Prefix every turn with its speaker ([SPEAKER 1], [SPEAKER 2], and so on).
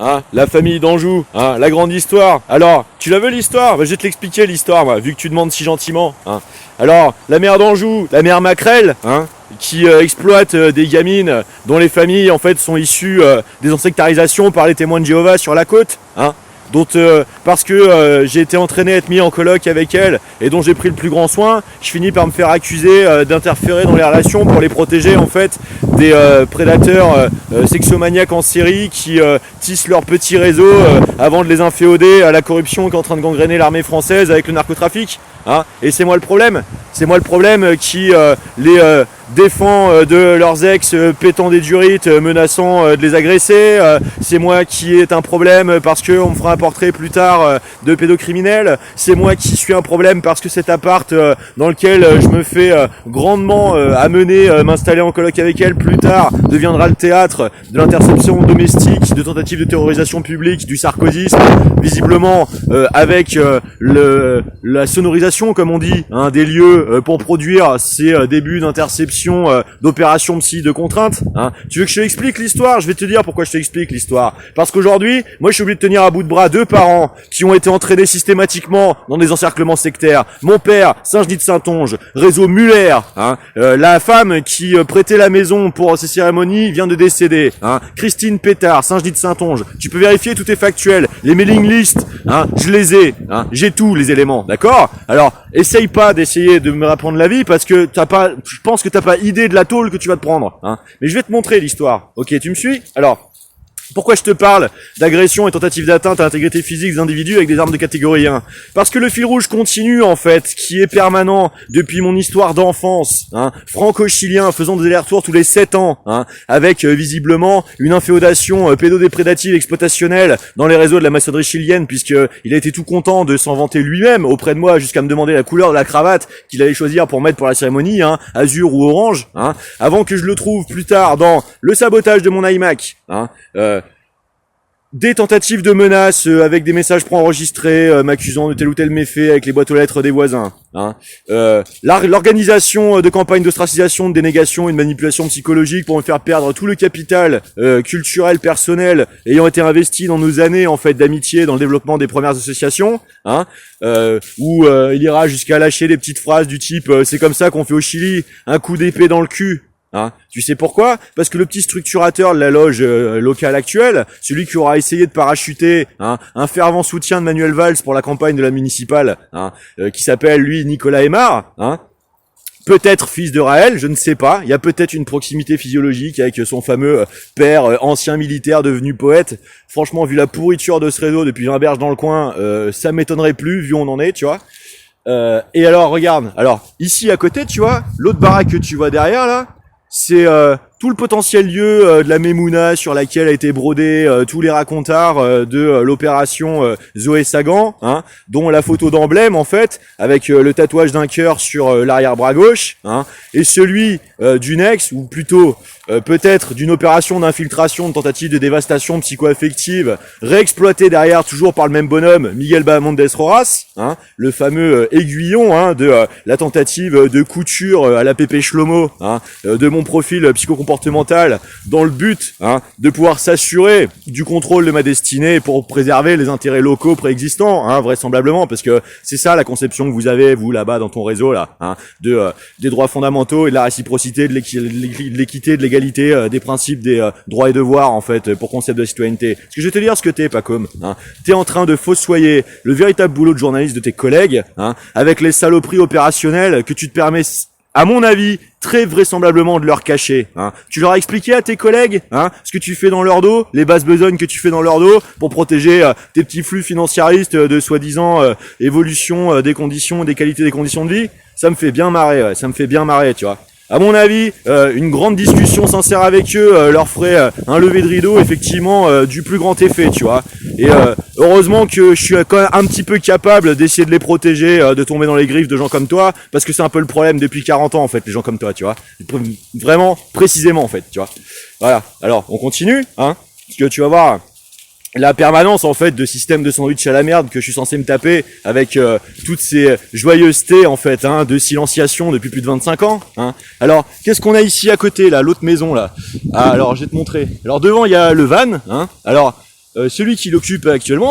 [SPEAKER 1] hein, la famille d'Anjou, hein, la grande histoire. Alors, tu la veux l'histoire? Bah, je vais te l'expliquer l'histoire, moi, vu que tu demandes si gentiment. Hein. Alors, la mère d'Anjou, la mère Macrel, hein, qui exploite des gamines dont les familles en fait sont issues des insectarisations par les témoins de Jéhovah sur la côte, hein, dont parce que j'ai été entraîné à être mis en coloc avec elle et dont j'ai pris le plus grand soin, je finis par me faire accuser d'interférer dans les relations pour les protéger en fait des prédateurs sexomaniaques en série qui tissent leur petit réseau avant de les inféoder à la corruption qui est en train de gangréner l'armée française avec le narcotrafic. Hein, et c'est moi le problème. C'est moi le problème qui les défend de leurs ex pétant des durites, menaçant de les agresser. C'est moi qui est un problème parce qu'on me fera un portrait plus tard de pédocriminel. C'est moi qui suis un problème parce que cet appart dans lequel je me fais grandement amener, m'installer en coloc avec elle plus tard, deviendra le théâtre de l'interception domestique, de tentatives de terrorisation publique, du sarkozysme, visiblement avec la sonorisation, comme on dit, hein, des lieux pour produire ces débuts d'interception, d'opérations psy de contrainte. Hein. Tu veux que je te explique l'histoire? Je vais te dire pourquoi je t'explique l'histoire. Parce qu'aujourd'hui, moi je suis obligé de tenir à bout de bras deux parents qui ont été entraînés systématiquement dans des encerclements sectaires. Mon père, Saint-Genis de Saintonge, réseau Muller, hein. La femme qui prêtait la maison pour ces cérémonies vient de décéder. Hein. Christine Pétard, Saint-Genis de Saintonge. Tu peux vérifier, tout est factuel. Les mailing lists, hein, je les ai. Hein. J'ai tous les éléments, d'accord? Alors, essaye pas d'essayer de me apprendre la vie parce que je pense que t'as pas idée de la tôle que tu vas te prendre, hein. Mais je vais te montrer l'histoire. Ok, tu me suis? Alors, pourquoi je te parle d'agression et tentative d'atteinte à l'intégrité physique des individus avec des armes de catégorie 1? Parce que le fil rouge continue, en fait, qui est permanent depuis mon histoire d'enfance, hein, franco-chilien, faisant des allers-retours tous les 7 ans, hein, avec visiblement une inféodation pédodéprédative exploitationnelle dans les réseaux de la maçonnerie chilienne, puisque il a été tout content de s'en vanter lui-même auprès de moi, jusqu'à me demander la couleur de la cravate qu'il allait choisir pour mettre pour la cérémonie, hein, azur ou orange, hein, avant que je le trouve plus tard dans le sabotage de mon iMac, hein, des tentatives de menaces avec des messages préenregistrés m'accusant de tel ou tel méfait avec les boîtes aux lettres des voisins. Hein. L'organisation de campagnes d'ostracisation, de dénégation et de manipulation psychologique pour me faire perdre tout le capital culturel personnel ayant été investi dans nos années en fait d'amitié dans le développement des premières associations. Hein. Où il ira jusqu'à lâcher des petites phrases du type c'est comme ça qu'on fait au Chili, un coup d'épée dans le cul. Hein. Tu sais pourquoi? Parce que le petit structurateur de la loge locale actuelle, celui qui aura essayé de parachuter, hein, un fervent soutien de Manuel Valls pour la campagne de la municipale, hein, qui s'appelle lui Nicolas Aymar, hein, peut-être fils de Raël, je ne sais pas. Il y a peut-être une proximité physiologique avec son fameux père ancien militaire devenu poète. Franchement, vu la pourriture de ce réseau depuis Vinberge dans le coin, ça m'étonnerait plus vu où on en est, tu vois. Et alors, regarde. Alors, ici à côté, tu vois, l'autre baraque que tu vois derrière là, c'est tout le potentiel lieu de la Memouna sur laquelle a été brodé tous les racontards de l'opération Zoé Sagan, hein, dont la photo d'emblème en fait, avec le tatouage d'un cœur sur l'arrière-bras gauche, hein, et celui d'une ex, ou plutôt peut-être d'une opération d'infiltration, de tentative de dévastation psycho-affective, réexploitée derrière toujours par le même bonhomme, Miguel Bahamondes Roras, hein, le fameux aiguillon, hein, de la tentative de couture à la Pépé Shlomo, hein, de mon profil psychocomportemental dans le but, hein, de pouvoir s'assurer du contrôle de ma destinée pour préserver les intérêts locaux préexistants, hein, vraisemblablement, parce que c'est ça la conception que vous avez, vous, là-bas, dans ton réseau, là, hein, des droits fondamentaux et de la réciprocité, de l'équité, de l'égalité, des principes, des droits et devoirs, en fait, pour concept de la citoyenneté. Parce que je vais te dire ce que t'es, Pacôme, hein. T'es en train de fossoyer le véritable boulot de journaliste de tes collègues, hein, avec les saloperies opérationnelles que tu te permets, à mon avis, très vraisemblablement de leur cacher. Hein. Tu leur as expliqué à tes collègues, hein, ce que tu fais dans leur dos, les basses besognes que tu fais dans leur dos pour protéger tes petits flux financiaristes de soi-disant évolution des conditions, des qualités des conditions de vie. Ça me fait bien marrer, ouais, ça me fait bien marrer, tu vois. À mon avis, une grande discussion sincère avec eux leur ferait un lever de rideau, effectivement, du plus grand effet, tu vois. Et heureusement que je suis quand même un petit peu capable d'essayer de les protéger, de tomber dans les griffes de gens comme toi, parce que c'est un peu le problème depuis 40 ans, en fait, les gens comme toi, tu vois. Vraiment, précisément, en fait, tu vois. Voilà. Alors, on continue, hein, parce que tu vas voir la permanence en fait de système de sandwich à la merde que je suis censé me taper avec toutes ces joyeusetés en fait, hein, de silenciation depuis plus de 25 ans, hein. Alors qu'est-ce qu'on a ici à côté là, l'autre maison là? Ah, alors je vais te montrer. Alors devant il y a le van, hein. Alors celui qui l'occupe actuellement,